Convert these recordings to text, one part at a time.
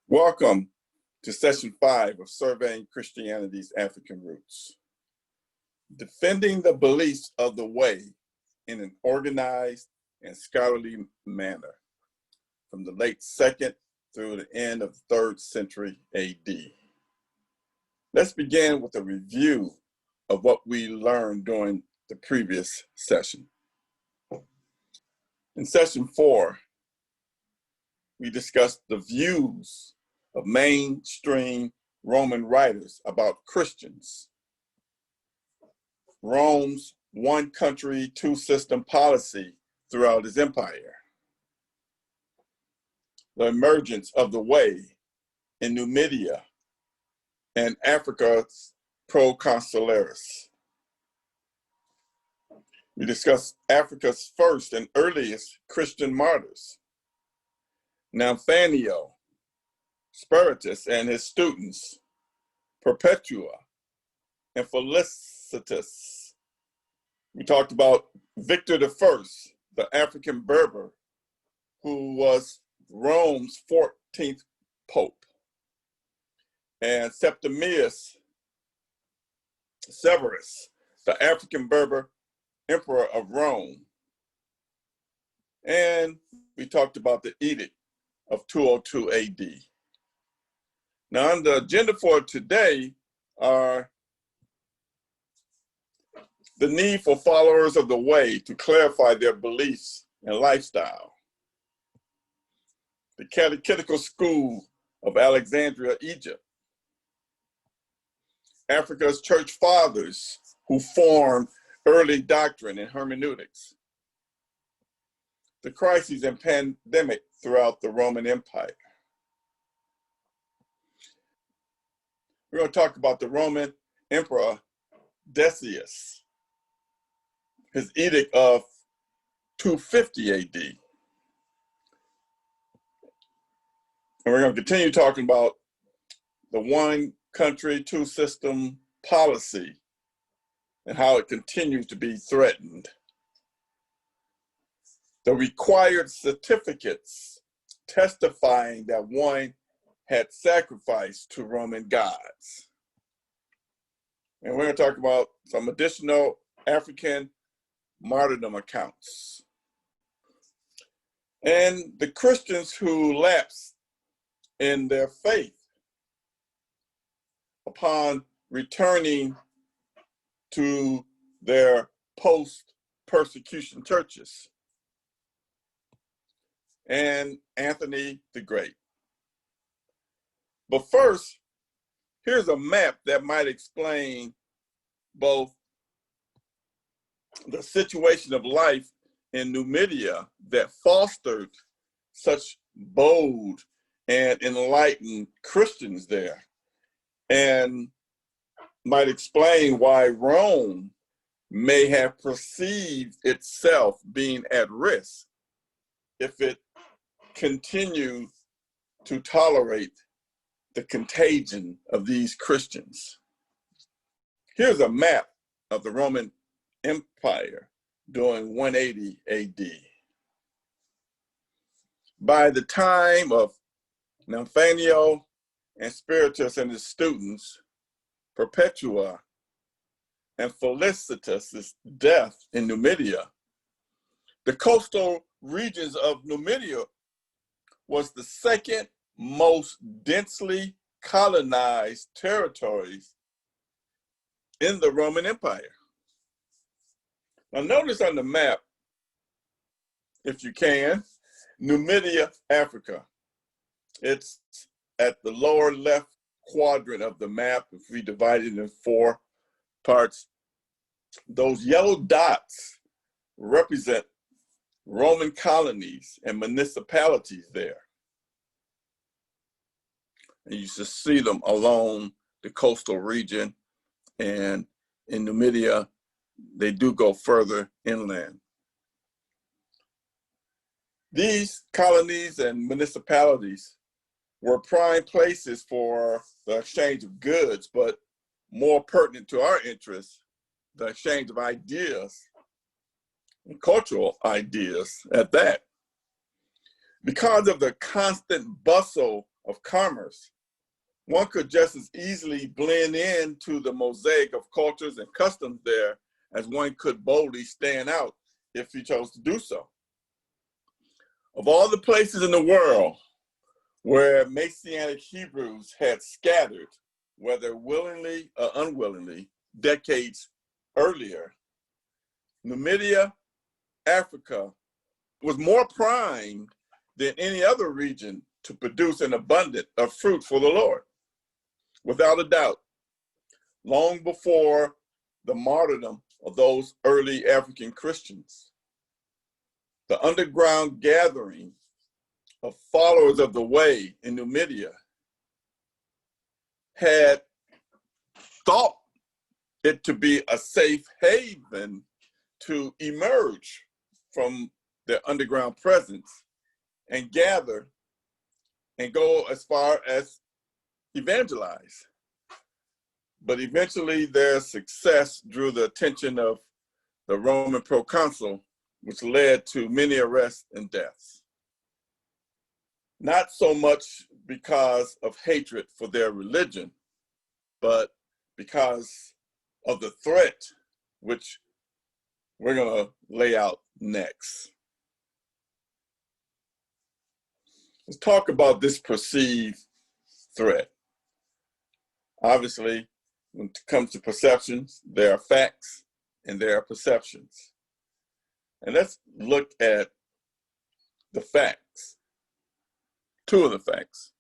Welcome to Session 5 of Surveying Christianity's African Roots. Defending the beliefs of the way in an organized and scholarly manner from the late 2nd through the end of the 3rd century AD. Let's begin with a review of what we learned during the previous session. In Session 4, we discussed the views of mainstream Roman writers about Christians, Rome's one country, two system policy throughout his empire, the emergence of the way in Numidia and Africa's proconsularis. We discussed Africa's first and earliest Christian martyrs, Nathaniel, Spiritus and his students, Perpetua and Felicitas. We talked about Victor I, the African Berber, who was Rome's 14th Pope, and Septimius Severus, the African Berber Emperor of Rome. And we talked about the Edict of 202 AD. Now, on the agenda for today are the need for followers of the way to clarify their beliefs and lifestyle, the Catechetical school of Alexandria, Egypt, Africa's church fathers who formed early doctrine and hermeneutics, the crises and pandemic throughout the Roman Empire. We're going to talk about the Roman Emperor Decius, his edict of 250 AD. And we're going to continue talking about the one country, two system policy and how it continues to be threatened. The required certificates testifying that one had sacrificed to Roman gods. And we're going to talk about some additional African martyrdom accounts. And the Christians who lapsed in their faith upon returning to their post-persecution churches, and Anthony the Great. But first, here's a map that might explain both the situation of life in Numidia that fostered such bold and enlightened Christians there, and might explain why Rome may have perceived itself being at risk if it continued to tolerate the contagion of these Christians. Here's a map of the Roman Empire during 180 AD. By the time of Nathaniel and Spiritus and his students, Perpetua and Felicitas' death in Numidia, the coastal regions of Numidia was the second most densely colonized territories in the Roman Empire. Now notice on the map, if you can, Numidia, Africa. It's at the lower left quadrant of the map. If we divide it in 4 parts, those yellow dots represent Roman colonies and municipalities there. And you should see them along the coastal region, and in Numidia, they do go further inland. These colonies and municipalities were prime places for the exchange of goods, but more pertinent to our interests, the exchange of ideas and cultural ideas at that. Because of the constant bustle of commerce, one could just as easily blend into the mosaic of cultures and customs there as one could boldly stand out if he chose to do so. Of all the places in the world where Messianic Hebrews had scattered, whether willingly or unwillingly, decades earlier, Numidia, Africa, was more primed than any other region to produce an abundance of fruit for the Lord. Without a doubt, long before the martyrdom of those early African Christians, the underground gathering of followers of the way in Numidia had thought it to be a safe haven to emerge from their underground presence and gather and go as far as evangelize. But eventually their success drew the attention of the Roman proconsul, which led to many arrests and deaths. Not so much because of hatred for their religion, but because of the threat, which we're going to lay out next. Let's talk about this perceived threat. Obviously, when it comes to perceptions, there are facts and there are perceptions. And let's look at the facts. Two of the facts.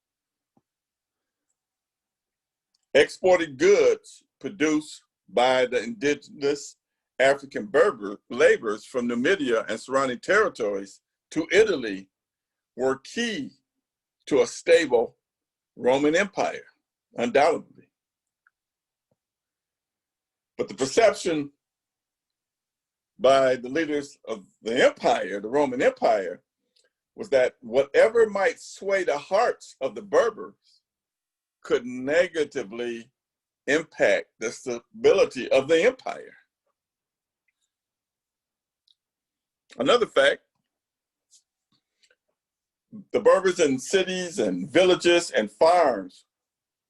Exported goods produced by the indigenous African Berber laborers from Numidia and surrounding territories to Italy were key to a stable Roman Empire, undoubtedly. But the perception by the leaders of the empire, the Roman Empire, was that whatever might sway the hearts of the Berbers could negatively impact the stability of the empire. Another fact, the Berbers in cities and villages and farms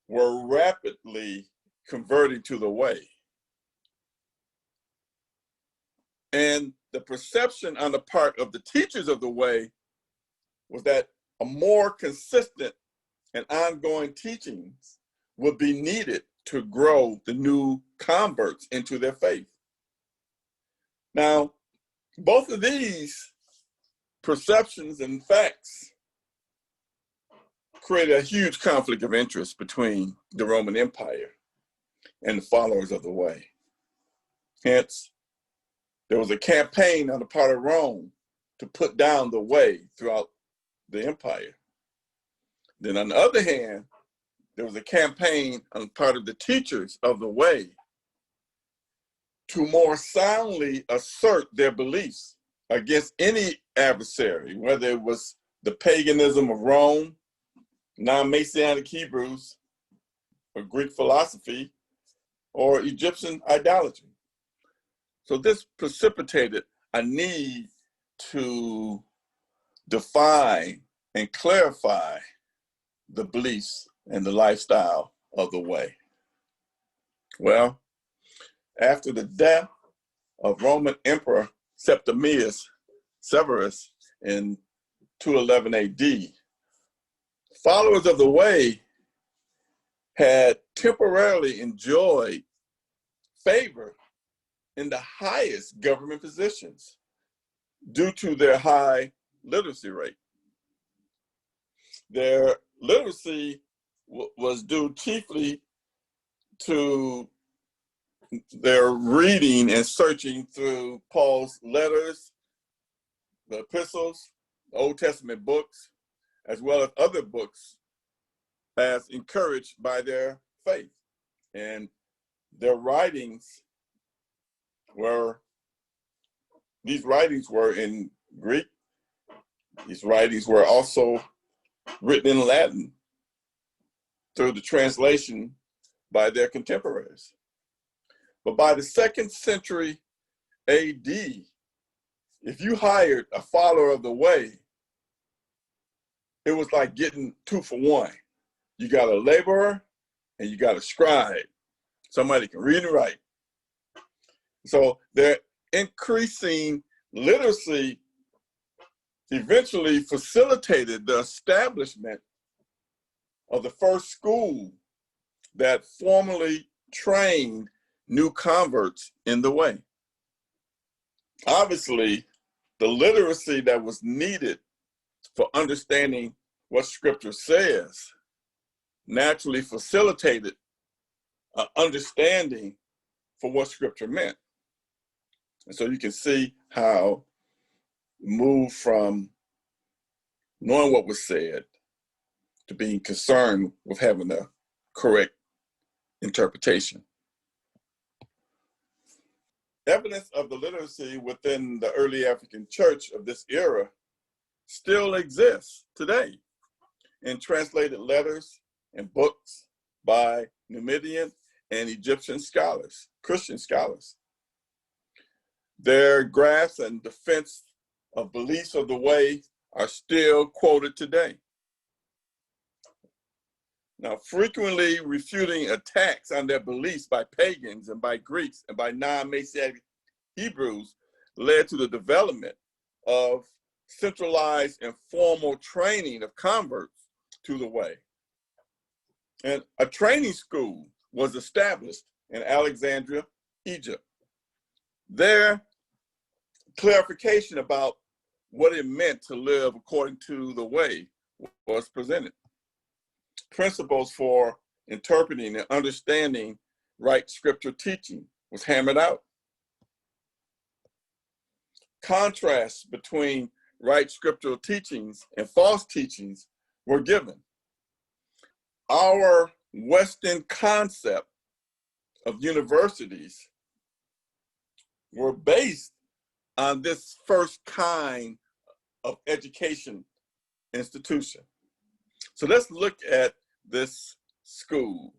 were rapidly converting to the way. And the perception on the part of the teachers of the way was that a more consistent and ongoing teachings would be needed to grow the new converts into their faith. Now, both of these perceptions and facts created a huge conflict of interest between the Roman Empire and the followers of the way. Hence, there was a campaign on the part of Rome to put down the way throughout the empire. Then on the other hand, there was a campaign on the part of the teachers of the way to more soundly assert their beliefs against any adversary, whether it was the paganism of Rome, non-Messianic Hebrews, or Greek philosophy, or Egyptian idolatry. So this precipitated a need to define and clarify the beliefs and the lifestyle of the way. Well, after the death of Roman Emperor Septimius Severus in 211 AD, followers of the way had temporarily enjoyed favor in the highest government positions due to their high literacy rate. Their literacy was due chiefly to their reading and searching through Paul's letters, the epistles, the Old Testament books, as well as other books as encouraged by their faith. And their writings were, these writings were in Greek. These writings were also written in Latin through the translation by their contemporaries. But by the 2nd century AD, if you hired a follower of the way, it was like getting 2 for 1. You got a laborer and you got a scribe, somebody can read and write. So their increasing literacy eventually facilitated the establishment of the first school that formally trained new converts in the way. Obviously, the literacy that was needed for understanding what Scripture says naturally facilitated an understanding for what Scripture meant. And so you can see how it moved from knowing what was said to being concerned with having a correct interpretation. Evidence of the literacy within the early African church of this era still exists today in translated letters and books by Numidian and Egyptian scholars, Christian scholars. Their grasp and defense of beliefs of the way are still quoted today. Now, frequently refuting attacks on their beliefs by pagans and by Greeks and by non-Messianic Hebrews led to the development of centralized and formal training of converts to the way. And a training school was established in Alexandria, Egypt. Their clarification about what it meant to live according to the way was presented. Principles for interpreting and understanding right scripture teaching was hammered out. Contrasts between right scriptural teachings and false teachings were given. Our Western concept of universities were based on this first kind of education institution. So let's look at this school.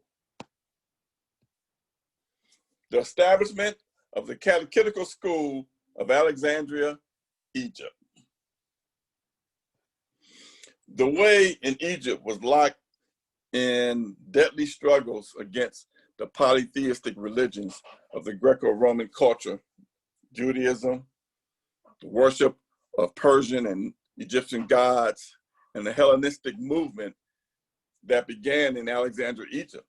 The establishment of the Catechetical School of Alexandria, Egypt. The way in Egypt was locked in deadly struggles against the polytheistic religions of the Greco-Roman culture, Judaism, the worship of Persian and Egyptian gods, and the Hellenistic movement that began in Alexandria, Egypt.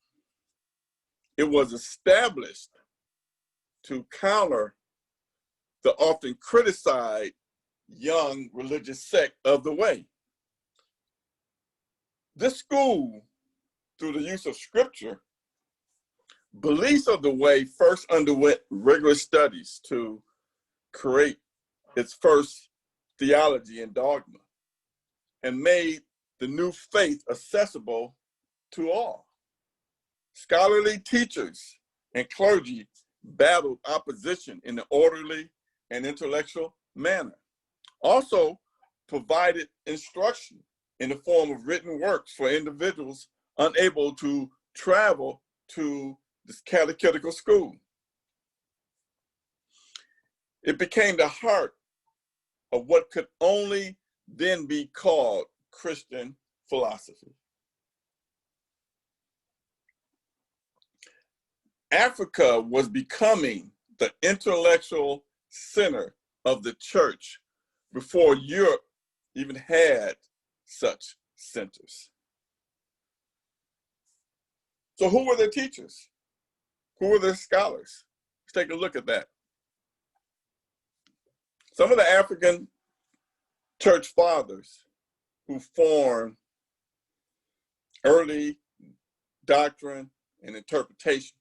It was established to counter the often criticized young religious sect of the way. This school, through the use of scripture, beliefs of the way first underwent rigorous studies to create its first theology and dogma, and made the new faith accessible to all. Scholarly teachers and clergy battled opposition in an orderly and intellectual manner. Also provided instruction in the form of written works for individuals unable to travel to this catechetical school. It became the heart of what could only then be called Christian philosophy. Africa was becoming the intellectual center of the church before Europe even had such centers. So who were their teachers? Who were their scholars? Let's take a look at that. Some of the African church fathers who formed early doctrine and interpretation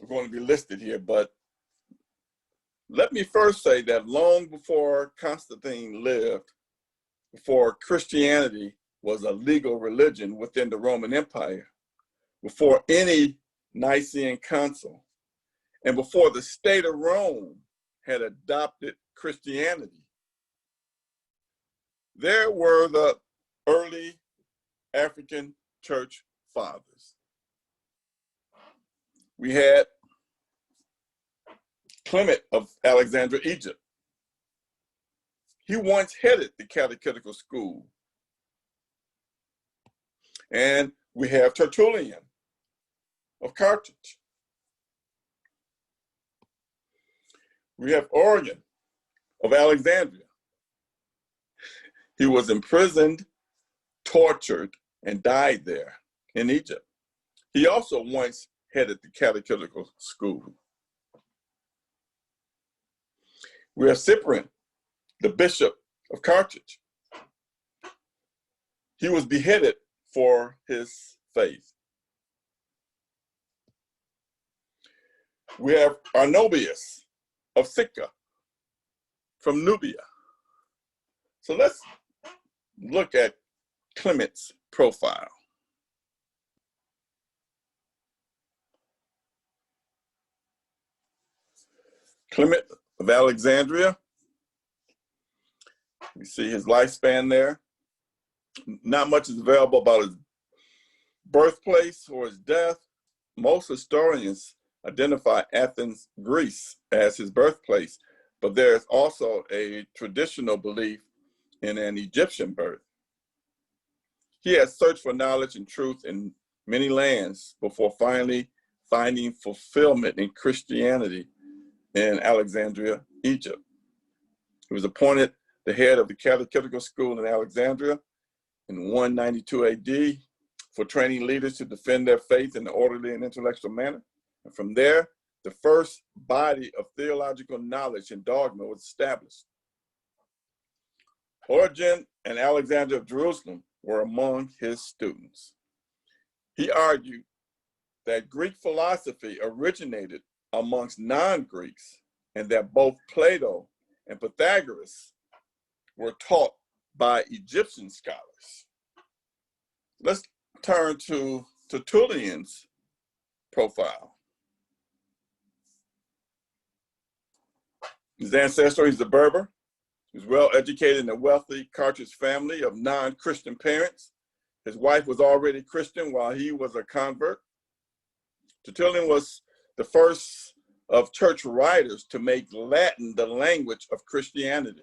are going to be listed here, but let me first say that long before Constantine lived, before Christianity was a legal religion within the Roman Empire, before any Nicene Council, and before the state of Rome had adopted Christianity, there were the early African church fathers. We had Clement of Alexandria, Egypt. He once headed the Catechetical School. And we have Tertullian of Carthage. We have Origen of Alexandria. He was imprisoned, tortured, and died there in Egypt. He also once headed the Catechetical school. We have Cyprian, the bishop of Carthage. He was beheaded for his faith. We have Arnobius of Sicca from Nubia. So let's look at Clement's profile. Clement of Alexandria. We see his lifespan there. Not much is available about his birthplace or his death. Most historians identify Athens, Greece as his birthplace, but there's also a traditional belief in an Egyptian birth. He had searched for knowledge and truth in many lands before finally finding fulfillment in Christianity in Alexandria, Egypt. He was appointed the head of the Catechetical school in Alexandria in 192 AD for training leaders to defend their faith in an orderly and intellectual manner. And from there, the first body of theological knowledge and dogma was established. Origen and Alexander of Jerusalem were among his students. He argued that Greek philosophy originated amongst non-Greeks and that both Plato and Pythagoras were taught by Egyptian scholars. Let's turn to Tertullian's profile. His ancestor, he's a Berber. He was well educated in a wealthy Carthage family of non-Christian parents. His wife was already Christian while he was a convert. Tertullian was the first of church writers to make Latin the language of Christianity,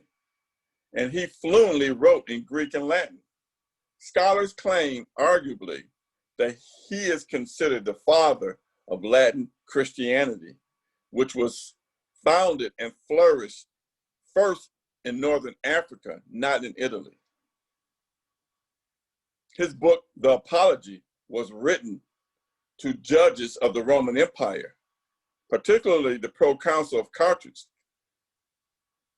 and he fluently wrote in Greek and Latin. Scholars claim, arguably, that he is considered the father of Latin Christianity, which was founded and flourished first in Northern Africa, not in Italy. His book, The Apology, was written to judges of the Roman Empire, particularly the proconsul of Carthage.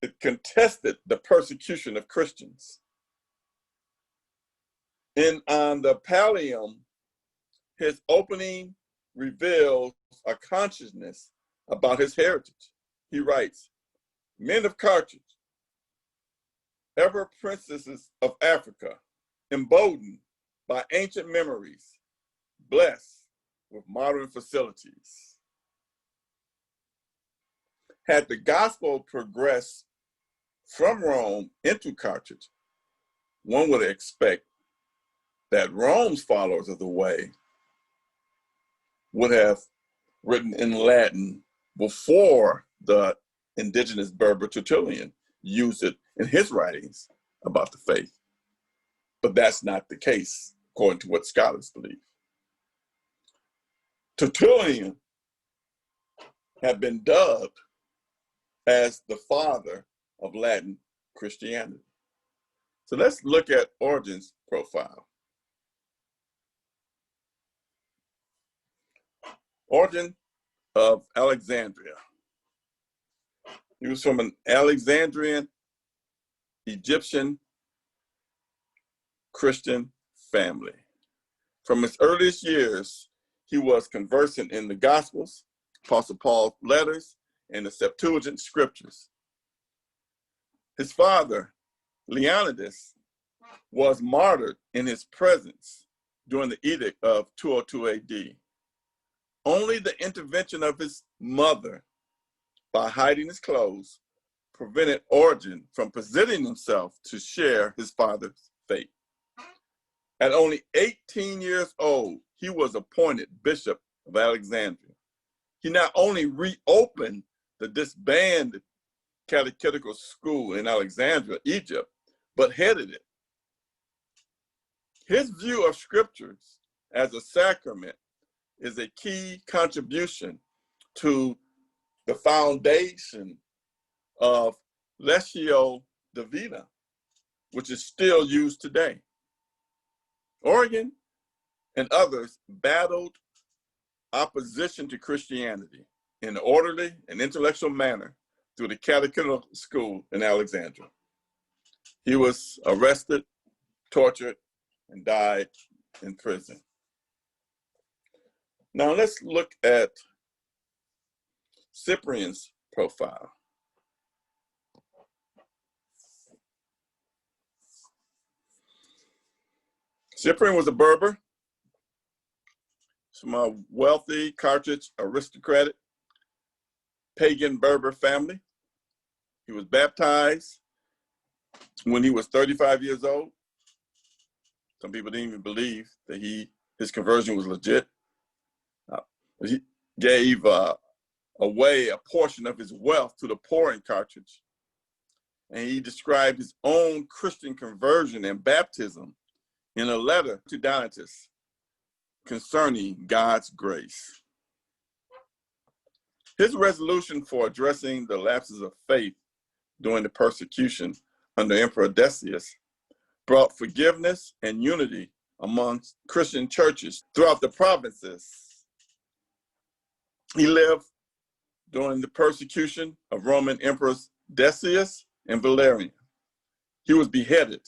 It contested the persecution of Christians. On the Pallium, his opening reveals a consciousness about his heritage. He writes, "Men of Carthage, ever princesses of Africa, emboldened by ancient memories, blessed with modern facilities." Had the gospel progressed from Rome into Carthage, one would expect that Rome's followers of the way would have written in Latin before the indigenous Berber Tertullian used it in his writings about the faith. But that's not the case, according to what scholars believe. Tertullian had been dubbed as the father of Latin Christianity. So let's look at Origen's profile. Origen of Alexandria. He was from an Alexandrian Egyptian Christian family. From his earliest years, he was conversant in the Gospels, Apostle Paul's letters, and the Septuagint scriptures. His father, Leonidas, was martyred in his presence during the Edict of 202 AD. Only the intervention of his mother, by hiding his clothes, prevented Origen from presenting himself to share his father's fate. At only 18 years old, he was appointed Bishop of Alexandria. He not only reopened the disbanded Catechetical school in Alexandria, Egypt, but headed it. His view of scriptures as a sacrament is a key contribution to the foundation of Lectio Divina, which is still used today. Origen and others battled opposition to Christianity in an orderly and intellectual manner through the Catechetical school in Alexandria. He was arrested, tortured, and died in prison. Now let's look at Cyprian's profile. Cyprian was a Berber from a wealthy Carthage aristocratic pagan Berber family. He was baptized when he was 35 years old. Some people didn't even believe that his conversion was legit. He gave away a portion of his wealth to the poor in Carthage. And he described his own Christian conversion and baptism in a letter to Donatus concerning God's grace. His resolution for addressing the lapses of faith during the persecution under Emperor Decius brought forgiveness and unity amongst Christian churches throughout the provinces. He lived during the persecution of Roman emperors Decius and Valerian. He was beheaded.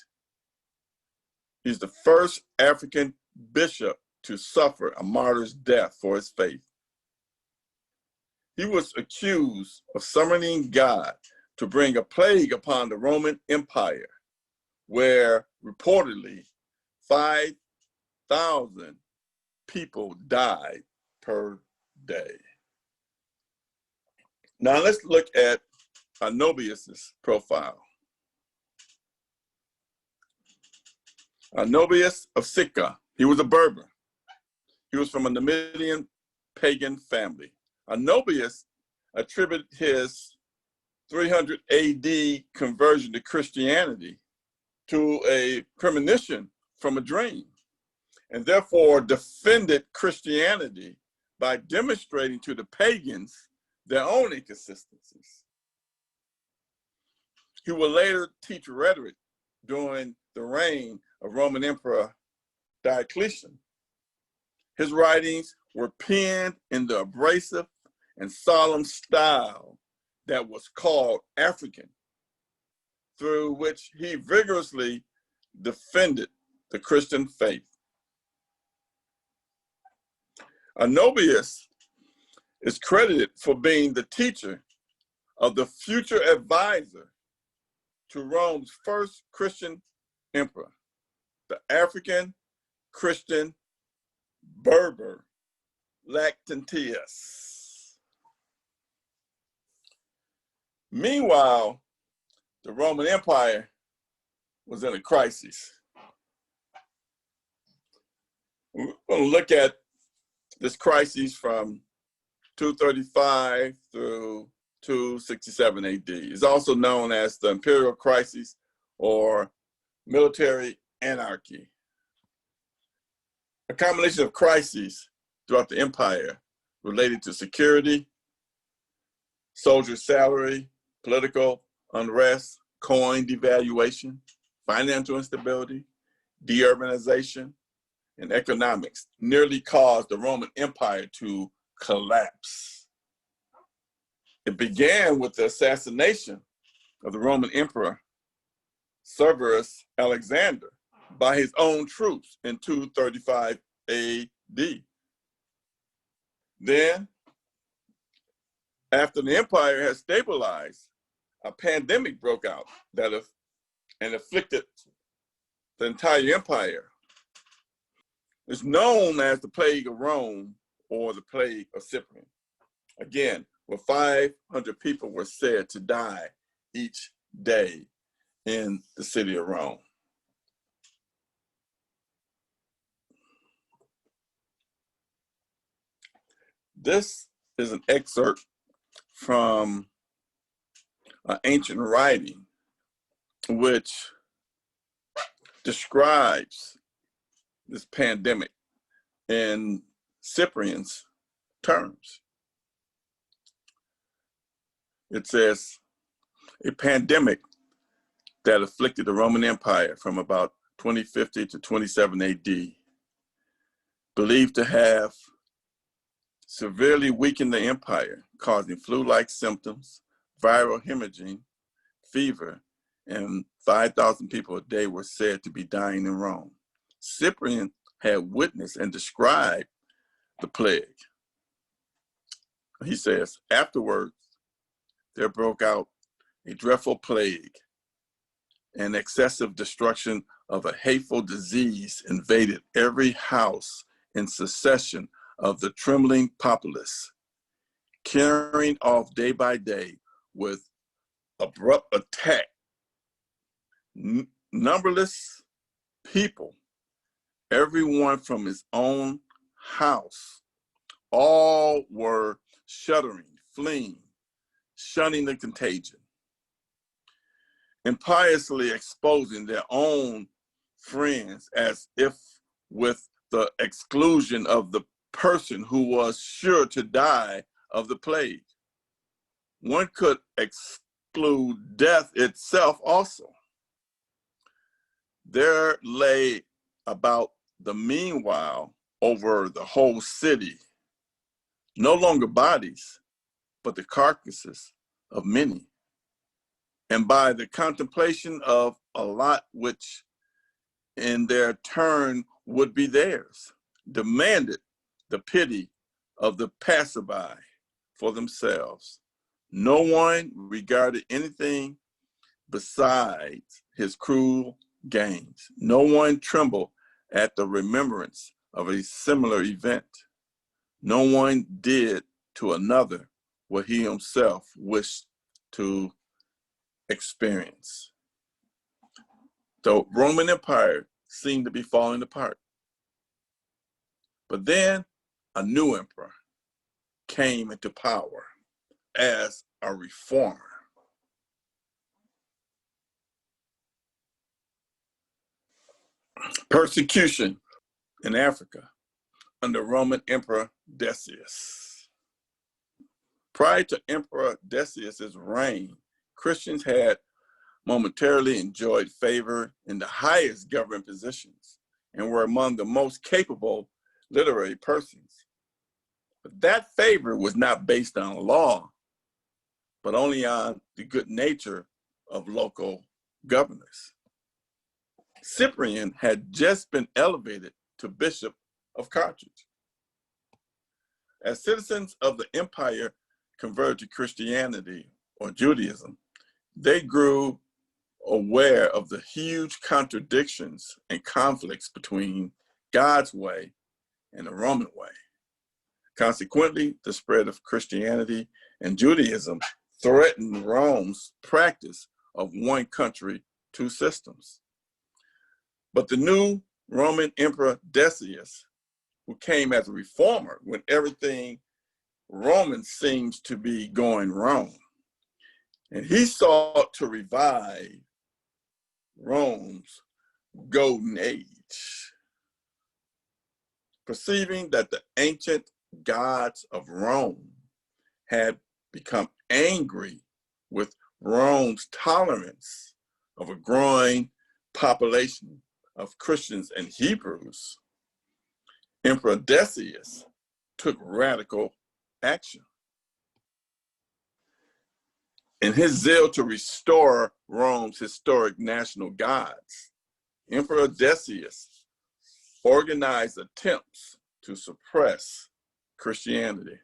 He's the first African bishop to suffer a martyr's death for his faith. He was accused of summoning God to bring a plague upon the Roman Empire, where reportedly 5,000 people died per day. Now let's look at Arnobius's profile. Arnobius of Sicca, he was a Berber. He was from a Numidian pagan family. Arnobius attributed his 300 AD conversion to Christianity to a premonition from a dream, and therefore defended Christianity by demonstrating to the pagans their own inconsistencies. He would later teach rhetoric during the reign of Roman Emperor Diocletian. His writings were penned in the abrasive and solemn style that was called African, through which he vigorously defended the Christian faith. Arnobius is credited for being the teacher of the future advisor to Rome's first Christian emperor, the African Christian Berber Lactantius. Meanwhile, the Roman Empire was in a crisis. We're going to look at this crisis from 235 through 267 AD. It's also known as the imperial crisis or military anarchy. A combination of crises throughout the empire related to security, soldier salary, political unrest, coin devaluation, financial instability, deurbanization, and economics nearly caused the Roman Empire to collapse. It began with the assassination of the Roman Emperor Severus Alexander by his own troops in 235 AD. Then, after the empire had stabilized, a pandemic broke out and afflicted the entire empire. It's known as the Plague of Rome or the Plague of Cyprian. Again, where 500 people were said to die each day in the city of Rome. This is an excerpt from an ancient writing which describes this pandemic in Cyprian's terms. It says, a pandemic that afflicted the Roman Empire from about 2050 to 27 AD, believed to have severely weakened the empire, causing flu-like symptoms, viral hemorrhaging, fever, and 5,000 people a day were said to be dying in Rome. Cyprian had witnessed and described the plague. He says, afterwards, there broke out a dreadful plague, and excessive destruction of a hateful disease invaded every house in succession of the trembling populace, carrying off day by day with abrupt attack numberless people, everyone from his own house. All were shuddering, fleeing, shunning the contagion, impiously exposing their own friends as if with the exclusion of the person who was sure to die of the plague. One could exclude death itself also. There lay about the meanwhile over the whole city, no longer bodies, but the carcasses of many. And by the contemplation of a lot which in their turn would be theirs, demanded the pity of the passerby for themselves. No one regarded anything besides his cruel gains. No one trembled at the remembrance of a similar event. No one did to another what he himself wished to experience. The Roman Empire seemed to be falling apart. But then a new emperor came into power as a reformer. Persecution in Africa under Roman Emperor Decius. Prior to Emperor Decius's reign, Christians had momentarily enjoyed favor in the highest government positions and were among the most capable literary persons. But that favor was not based on law, but only on the good nature of local governors. Cyprian had just been elevated to Bishop of Carthage. As citizens of the empire converted to Christianity or Judaism, they grew aware of the huge contradictions and conflicts between God's way and the Roman way. Consequently, the spread of Christianity and Judaism threatened Rome's practice of one country, two systems. But the new Roman Emperor Decius, who came as a reformer when everything Roman seems to be going wrong, and he sought to revive Rome's golden age. Perceiving that the ancient gods of Rome had become angry with Rome's tolerance of a growing population of Christians and Hebrews, Emperor Decius took radical action. In his zeal to restore Rome's historic national gods, Emperor Decius organized attempts to suppress Christianity.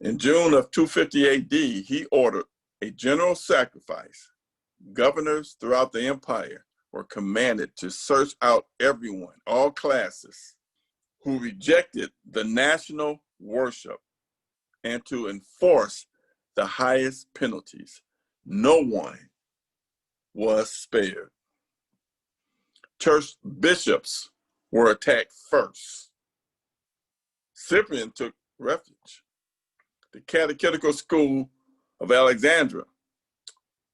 In June of 250 AD, he ordered a general sacrifice. Governors throughout the empire were commanded to search out everyone, all classes, who rejected the national worship and to enforce the highest penalties. No one was spared. Church bishops were attacked first. Cyprian took refuge. The Catechetical school of Alexandria,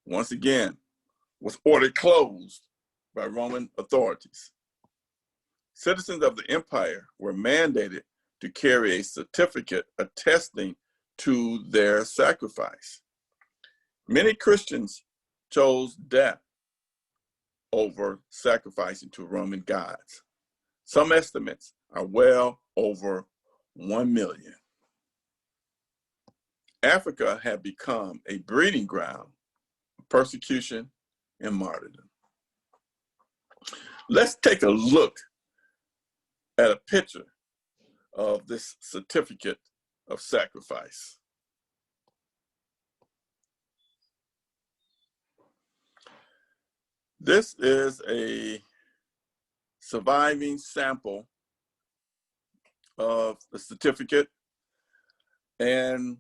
once again, was ordered closed by Roman authorities. Citizens of the empire were mandated to carry a certificate attesting to their sacrifice. Many Christians chose death over sacrificing to Roman gods. Some estimates are well over 1 million. Africa had become a breeding ground of persecution and martyrdom. Let's take a look at a picture of this certificate of sacrifice. This is a surviving sample of the certificate, and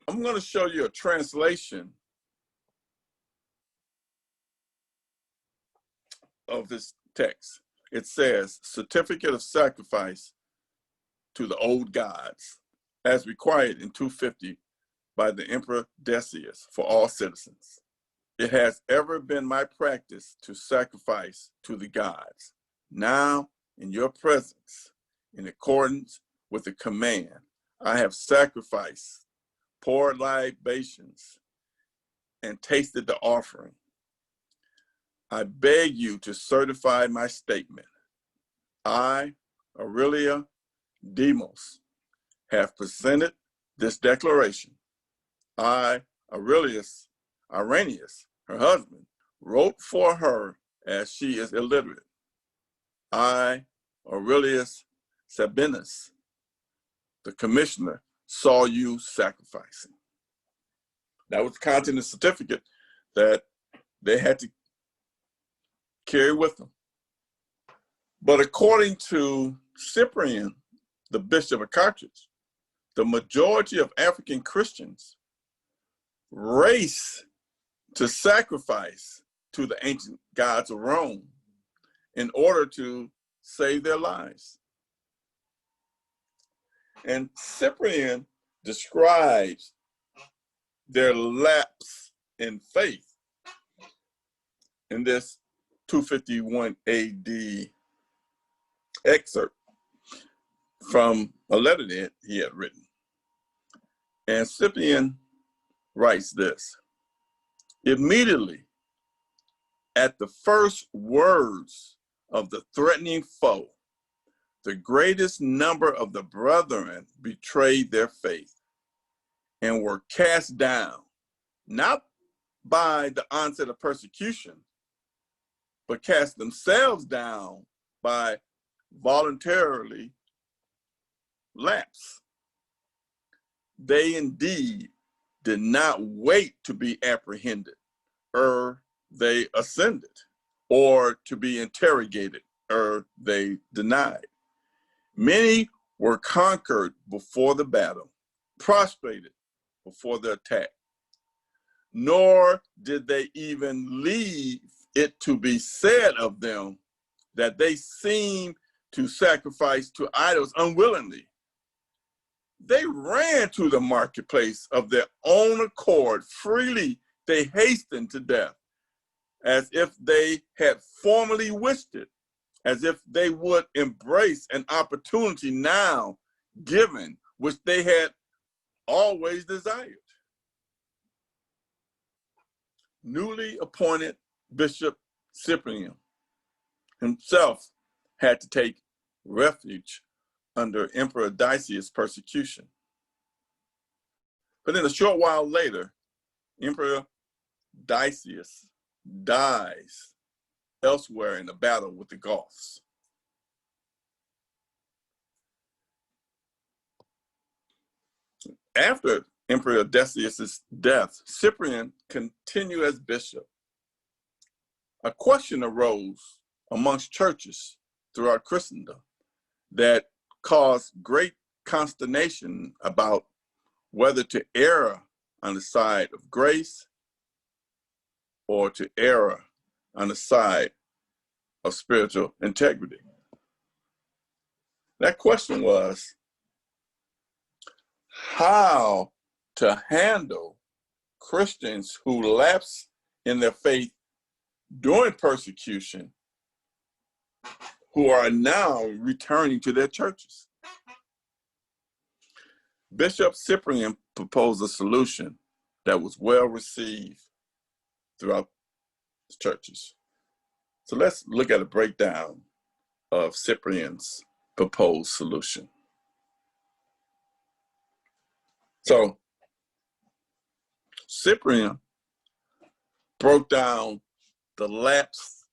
I'm going to show you a translation of this text. It says, "Certificate of sacrifice to the old gods, as required in 250 by the Emperor Decius for all citizens. It has ever been my practice to sacrifice to the gods. Now, in your presence, in accordance with the command, I have sacrificed, poured libations, and tasted the offering. I beg you to certify my statement. I, Aurelia Demos, have presented this declaration. I, Irenaeus, her husband, wrote for her as she is illiterate. I, Aurelius Sabinus, the commissioner, saw you sacrificing." That was the content of the certificate that they had to carry with them. But according to Cyprian, the Bishop of Carthage, the majority of African Christians race to sacrifice to the ancient gods of Rome in order to save their lives. And Cyprian describes their lapse in faith in this 251 AD excerpt from a letter that he had written. And Cyprian writes this: "Immediately at the first words of the threatening foe, the greatest number of the brethren betrayed their faith and were cast down, not by the onset of persecution, but cast themselves down by voluntarily lapse. They indeed did not wait to be apprehended, they ascended, or to be interrogated, they denied. Many were conquered before the battle, prostrated before the attack, nor did they even leave it to be said of them that they seemed to sacrifice to idols unwillingly. They ran to the marketplace of their own accord. Freely they hastened to death, as if they had formerly wished it, as if they would embrace an opportunity now given, which they had always desired." Newly appointed Bishop Cyprian himself had to take refuge under Emperor Decius' persecution. But then a short while later, Emperor Decius dies elsewhere in a battle with the Goths. After Emperor Decius' death, Cyprian continued as bishop. A question arose amongst churches throughout Christendom that caused great consternation about whether to err on the side of grace or to err on the side of spiritual integrity. That question was how to handle Christians who lapse in their faith during persecution who are now returning to their churches. Bishop Cyprian proposed a solution that was well received throughout the churches. So let's look at a breakdown of Cyprian's proposed solution. So Cyprian broke down the lapse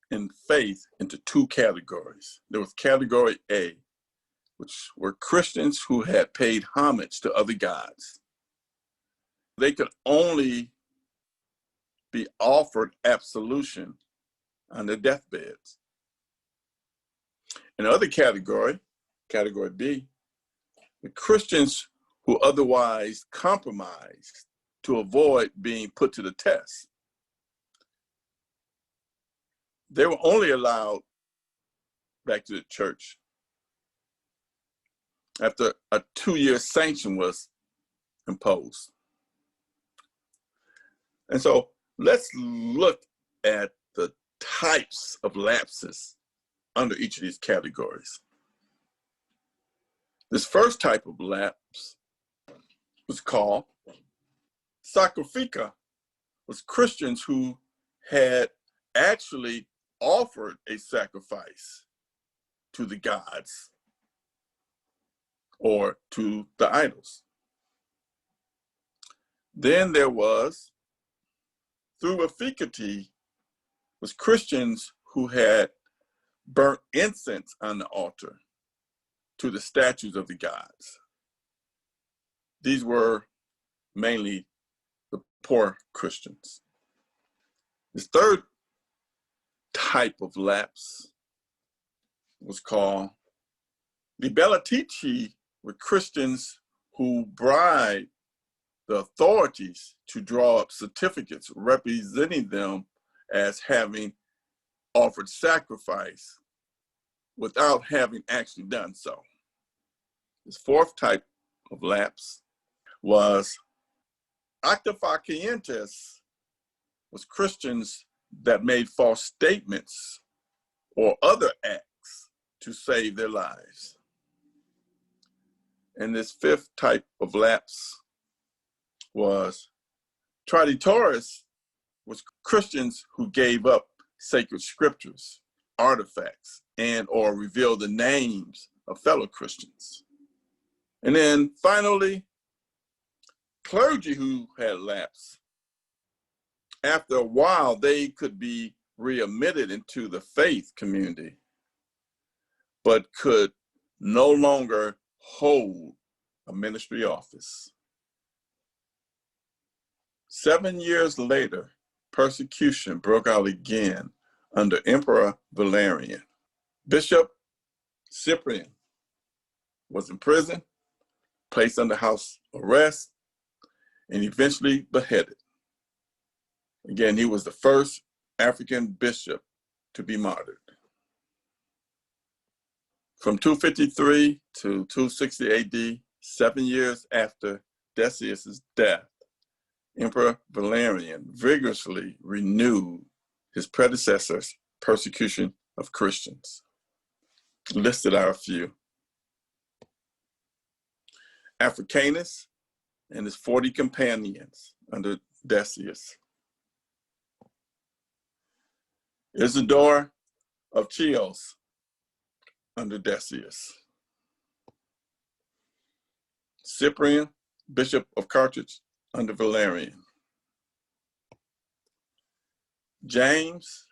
in faith into two categories. There was category A, which were Christians who had paid homage to other gods. They could only be offered absolution on their deathbeds. In the other category, category B, the Christians who otherwise compromised to avoid being put to the test. They were only allowed back to the church after a 2-year sanction was imposed. And so let's look at the types of lapses under each of these categories. This first type of lapse was called sacrifica, was Christians who had actually offered a sacrifice to the gods or to the idols. Then there was through efficacy, was Christians who had burnt incense on the altar to the statues of the gods. These were mainly the poor Christians. This third type of lapse was called libellatici, were Christians who bribed the authorities to draw up certificates representing them as having offered sacrifice without having actually done so. This fourth type of lapse was acta facientes, was Christians that made false statements or other acts to save their lives. And this fifth type of lapse was traditores, was Christians who gave up sacred scriptures, artifacts, and or revealed the names of fellow Christians. And then finally, clergy who had lapsed. After a while, they could be readmitted into the faith community, but could no longer hold a ministry office. 7 years later, persecution broke out again under Emperor Valerian. Bishop Cyprian was in prison, placed under house arrest, and eventually beheaded. Again, he was the first African bishop to be martyred. From 253 to 260 AD, 7 years after Decius' death, Emperor Valerian vigorously renewed his predecessor's persecution of Christians. Listed are a few. Africanus and his 40 companions under Decius. Isidore of Chios under Decius. Cyprian, Bishop of Carthage under Valerian. James,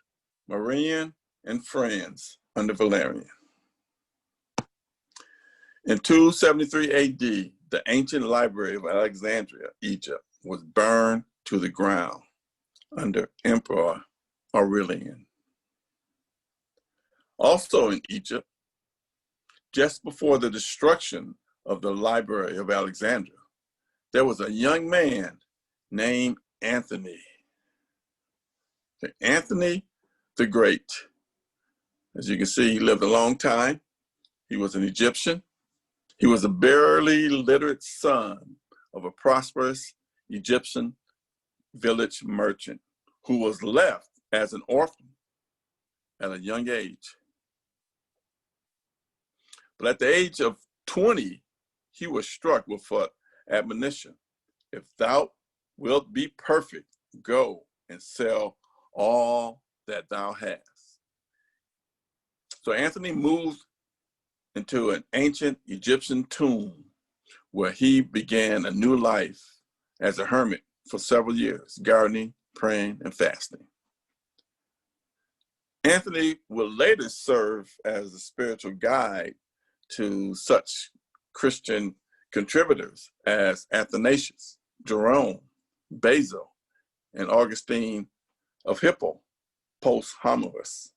Marian, and friends under Valerian. In 273 AD, the ancient library of Alexandria, Egypt, was burned to the ground under Emperor Aurelian. Also in Egypt, just before the destruction of the library of Alexandria, there was a young man named Anthony. Anthony the Great. As you can see, he lived a long time. He was an Egyptian. He was a barely literate son of a prosperous Egyptian village merchant who was left as an orphan at a young age. But at the age of 20, he was struck with an admonition. If thou wilt be perfect, go and sell all that thou hast. So Anthony moved into an ancient Egyptian tomb where he began a new life as a hermit for several years, gardening, praying, and fasting. Anthony will later serve as a spiritual guide to such Christian contributors as Athanasius, Jerome, Basil, and Augustine of Hippo, post hominis.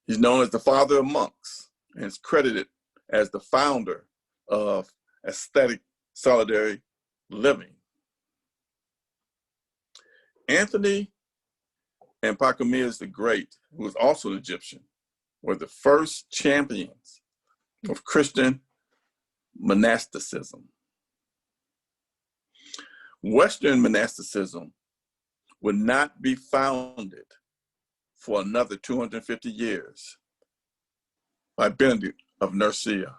He's known as the father of monks and is credited as the founder of aesthetic solitary living. Anthony and Pachomius the Great, who was also an Egyptian, were the first champions of Christian monasticism. Western monasticism would not be founded for another 250 years by Benedict of Nursia.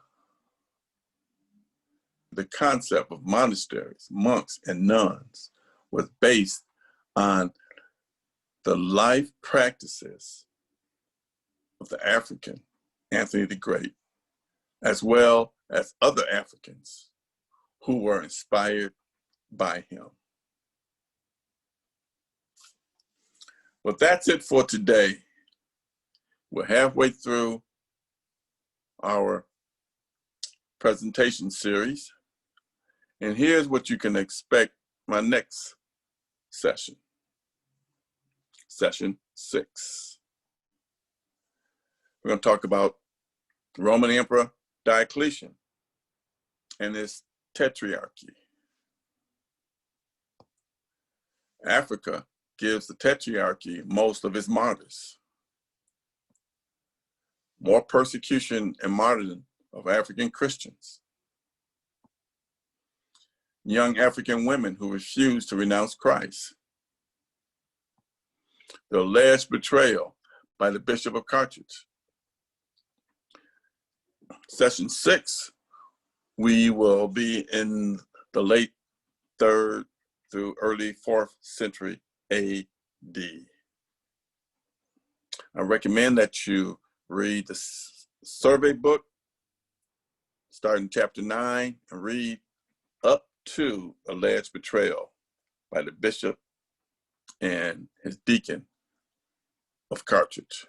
The concept of monasteries, monks, and nuns was based on the life practices of the African, Anthony the Great, as well as other Africans who were inspired by him. Well, that's it for today. We're halfway through our presentation series, and here's what you can expect my next session, session 6. We're going to talk about the Roman Emperor Diocletian and his tetrarchy. Africa gives the tetrarchy most of its martyrs. More persecution and martyrdom of African Christians. Young African women who refuse to renounce Christ. The alleged betrayal by the Bishop of Carthage. Session 6, we will be in the late 3rd through early 4th century AD. I recommend that you read the survey book, starting chapter 9, and read up to alleged betrayal by the bishop and his deacon of Carthage.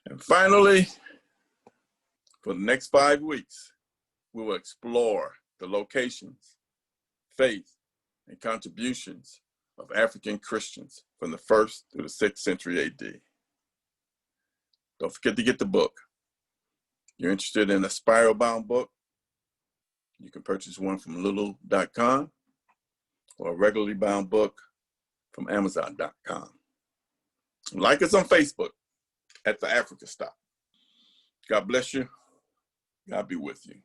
And finally, for the next 5 weeks, we will explore the locations, faith, and contributions of African Christians from the 1st through the 6th century AD. Don't forget to get the book. You're interested in a spiral-bound book, you can purchase one from lulu.com or a regularly bound book from amazon.com. Like us on Facebook at The Africa Stop. God bless you. God be with you.